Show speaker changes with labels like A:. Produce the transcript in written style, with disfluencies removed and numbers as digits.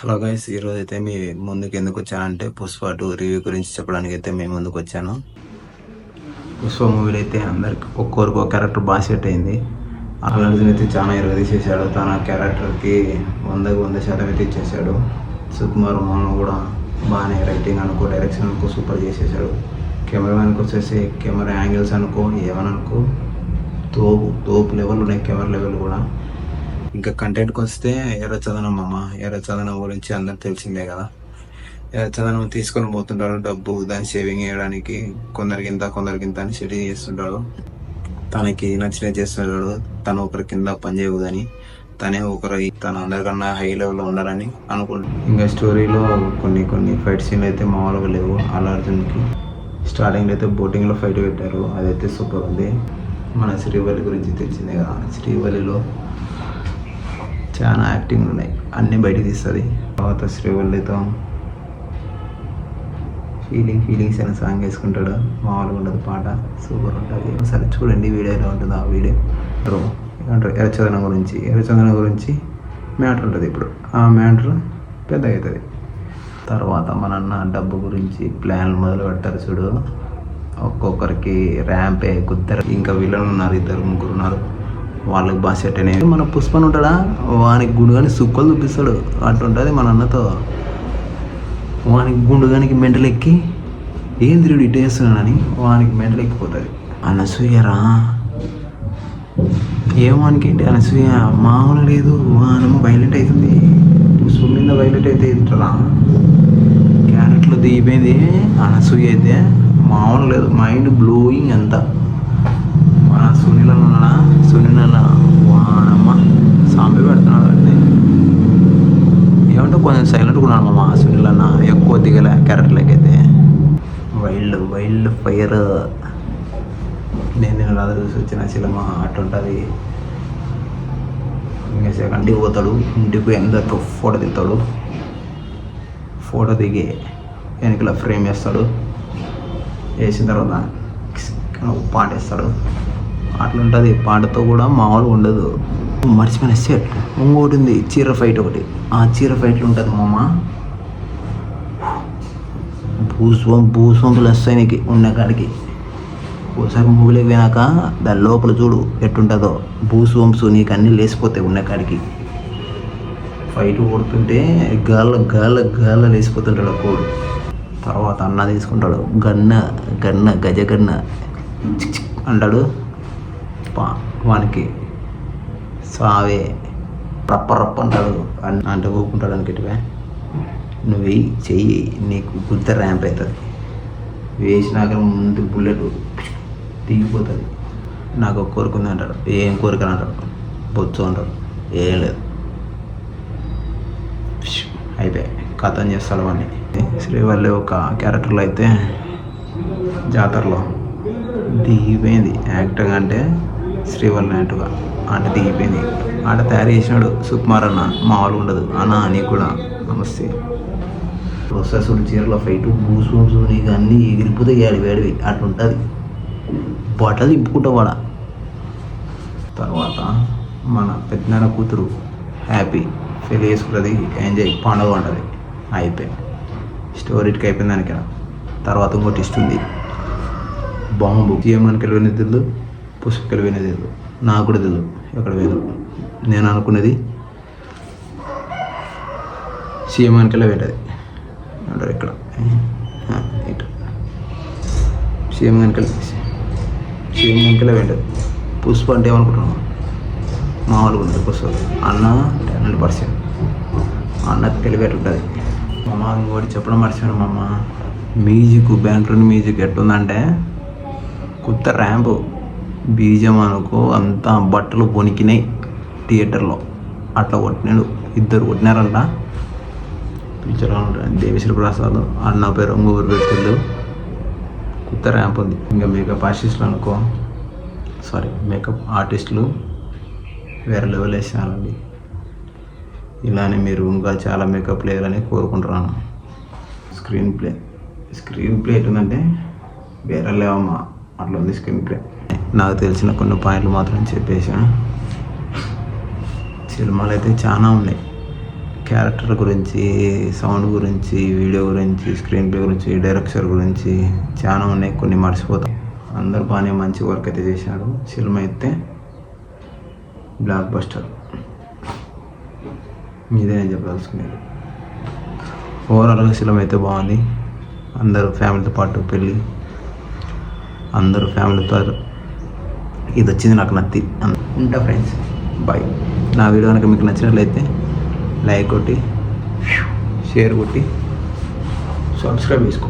A: Hello guys, ఈరోజు అయితే మీ ముందుకు ఎందుకు వచ్చానంటే పుష్ప 2 రివ్యూ గురించి చెప్పడానికి అయితే మీ ముందుకు వచ్చాను. పుష్ప మూవీలో అయితే అందరికి ఒక్కొరికి ఒక క్యారెక్టర్ బాగా సెట్ అయింది. అల్లు అర్జున్ అయితే చాలా తీసేశాడు. తన క్యారెక్టర్కి 100% అయితే ఇచ్చేసాడు. సుకుమార్ మోహన్ కూడా బాగానే రైటింగ్ అనుకో, డైరెక్షన్ అనుకో సూపర్ చేసేసాడు. కెమెరామెన్కి వచ్చేసి కెమెరా యాంగిల్స్ అనుకో ఏమనుకో తోపు లెవెల్ ఉన్నాయి, కెమెరా లెవెల్ కూడా. ఇంకా కంటెంట్కి వస్తే ఎర్రచందనం ఎర్రచందనం గురించి అందరికి తెలిసిందే కదా. ఎర్రచందనం తీసుకొని పోతుంటాడు, డబ్బు దాన్ని సేవింగ్ చేయడానికి కొందరికి ఇంత అని సెటిల్ చేస్తుంటాడు. తనకి నచ్చినది చేస్తుంటాడు. తను ఒకరి కింద పని చేయకూడదని, తనే తను అందరికన్నా హై లెవెల్లో ఉండాలని అనుకుంటాడు. ఇంకా స్టోరీలో కొన్ని ఫైట్ సీన్లు అయితే మామూలుగా లేవు. అల్లు అర్జున్కి స్టార్టింగ్లో అయితే బోటింగ్లో ఫైట్ పెట్టారు, అదైతే సూపర్ ఉంది. మన శ్రీవల్లి గురించి తెలిసిందే కదా. శ్రీవల్లిలో చాలా యాక్టింగ్ ఉన్నాయి, అన్నీ బయటకు తీస్తుంది. తర్వాత శ్రీవల్లితో ఫీలింగ్స్ అనే సాంగ్ వేసుకుంటాడు, మామూలుగా ఉండదు, పాట సూపర్ ఉంటుంది. ఒకసారి చూడండి, వీడియోలో ఉంటుంది. ఆ వీడియో ఏమంటారు ఎర్రచందనం గురించి మ్యాటర్ ఉంటుంది. ఇప్పుడు ఆ మ్యాటర్ పెద్ద అవుతుంది. తర్వాత మన అన్న డబ్బు గురించి ప్లాన్లు మొదలు పెట్టారు చూడు. ఒక్కొక్కరికి ర్యాంపే కుద్దరు, ఇంకా వీళ్ళని ఉన్నారు, 2-3 ఉన్నారు. వాళ్ళకి బాగా సెట్ అయినాయి. మన పుష్పని ఉంటాడా, వానికి గుండుగాని సుక్కలు చూపిస్తాడు. అట్లుంటుంది మన అన్నతో. వానికి గుండుగానికి మెంటలు ఎక్కి ఏం తిరిగి ఇటు వేస్తున్నాడని వానికి మెంటలు ఎక్కిపోతుంది. అనసూయరా ఏమానికి ఏంటి అనసూయ మామూలు లేదు, వానము వైలెట్ అవుతుంది. పుష్ప మీద వైలెట్ అయితే ఇంటరా క్యారెట్లో దిగిపోయింది. అనసూయ అయితే మామూలు లేదు, మైండ్ బ్లోయింగ్ అంతా. మన సునీల్ అన్న వానమ్మ సాంబి పెడుతున్నాడు అండి. ఏమంటే కొంచెం సైలెంట్గా ఉన్నాడు మా సునీల్ అన్న, ఎక్కువ దిగలే క్యారెక్టర్లకి అయితే. వైల్డ్ ఫైర్ నేను రాదు చూసి వచ్చిన సినిమా అట్టుంటుంది. ఇంకా సెకండ్కి పోతాడు, ఇంటికి ఎందరితో ఫోటో దిగుతాడు. ఫోటో దిగి వెనకల ఫ్రేమ్ వేస్తాడు, వేసిన తర్వాత పాట వేస్తాడు. అట్లుంటుంది. పాటతో కూడా మామూలుగా ఉండదు. మర్చిపోయిన సెట్ ఇంకోటి ఉంది, చీర ఫైట్ ఒకటి. ఆ చీర ఫైట్లు ఉంటుంది మామ, భూస్వం ప్లస్ ఆయనకి ఉన్న కాడికి. ఒకసారి మూవీలోకి పోయినాక దాని లోపల చూడు ఎట్టుంటుందో. భూస్వంసు నీకు అన్నీ లేచిపోతాయి ఉన్న కాడికి. ఫైట్ కొడుతుంటే గాళ్ళ లేచిపోతుంటాడు కోడు. తర్వాత అన్న తీసుకుంటాడు, గజగన్న అంటాడు. వానికి సావే రప్ప అంటాడు. అంటే ఊపుకుంటాడు అనుకుంటే, నువ్వు వెయ్యి చెయ్యి నీకు గుద్ద ర్యాంప్ అవుతుంది. వేసినాక ముందు బుల్లెట్ దిగిపోతుంది. నాకు ఒక కోరిక ఉంది అంటాడు. ఏం కోరిక అంటాడు. బొచ్చు అంటాడు. ఏం లేదు, అయిపోయి కథం చేస్తాడు వాడిని. శ్రీవల్లి ఒక క్యారెక్టర్లో అయితే జాతరలో దిగిపోయింది యాక్టింగ్. అంటే శ్రీవల్లి అన్నట్టుగా అంటే దిగిపోయింది. ఆట తయారు చేసినాడు సుకుమార్ అన్న, మామూలుగా ఉండదు. అన్న నీకు కూడా నమస్తే. ప్రొసెసర్ చీరలో ఫైట్ బూసు నీకు అన్నీ ఎగిరిపోతే వేడివి అట్లుంటుంది. బట్టలు దింపుకుంటా వాడ. తర్వాత మన పెద్దనాన్న కూతురు హ్యాపీ పెళ్ళి చేసుకున్నది, ఎంజాయ్ పండుగ ఉంటుంది. అయిపోయి స్టోరీకి అయిపోయింది దానికి. తర్వాత ఇంకోటి ఇస్తుంది బాంబు. సీఎంకి వెళ్ళిపోయినది తెలియదు, పుష్పకి వెళ్ళిపోయినది తెలియదు, నాకు కూడా తెలియదు ఎక్కడ వేదు. నేను అనుకున్నది సీఎంకి వెళ్ళి అంటారు ఇక్కడ ఇటు సీఎంకి వెళ్ళి పుష్ప అంటే ఏమనుకుంటున్నాను, మామూలుగా ఉంటుంది పుష్ప. అన్న 100% అన్నకు తెలివి ఉంటుంది. మమ్మ ఇంకోటి చెప్పడం మర్చిపోయాను మమ్మ. బ్యాక్గ్రౌండ్ మ్యూజిక్ ఎట్టుందంటే కొత్త ర్యాంపు బీజం అనుకో, అంతా బట్టలు పొనికినాయి థియేటర్లో. అట్లా కొట్టినాడు, 2 కొట్టినారంట. పిక్చర్ దేవిశ్రీ ప్రసాద్ అన్న పేరు ఇంకొకరు పెడుతుండు. కొత్త ర్యాంప్ ఉంది. ఇంకా మేకప్ ఆర్టిస్టులు వేరే లెవెల్ వేసినారండి. ఇలానే మీరు ఇంకా చాలా మేకప్ వేయాలని కోరుకుంటున్నాను. స్క్రీన్ ప్లే ఎట్టుందంటే వేరే లేవమ్మా, అట్లా ఉంది స్క్రీన్ ప్లే. నాకు తెలిసిన కొన్ని పాయింట్లు మాత్రం చెప్పేసా. సినిమాలు అయితే చాలా ఉన్నాయి. క్యారెక్టర్ గురించి, సౌండ్ గురించి, వీడియో గురించి, స్క్రీన్ ప్లే గురించి, డైరెక్షన్ గురించి చాలా ఉన్నాయి, కొన్ని మర్చిపోతాం. అందరూ బాగానే మంచి వర్క్ అయితే చేశారు. సినిమా అయితే బ్లాక్ బస్టర్, ఇదే నేను చెప్పదలుచుకునేది. ఓవరాల్గా సినిమా అయితే బాగుంది. అందరూ ఫ్యామిలీతో పాటు పెళ్ళి, అందరూ ఫ్యామిలీతో ఇది వచ్చింది నాకు నచ్చి ఉంటా ఫ్రెండ్స్. బాయ్. నా వీడియో కనుక మీకు నచ్చినట్లయితే లైక్ కొట్టి, షేర్ కొట్టి, సబ్స్క్రైబ్ చేసుకో.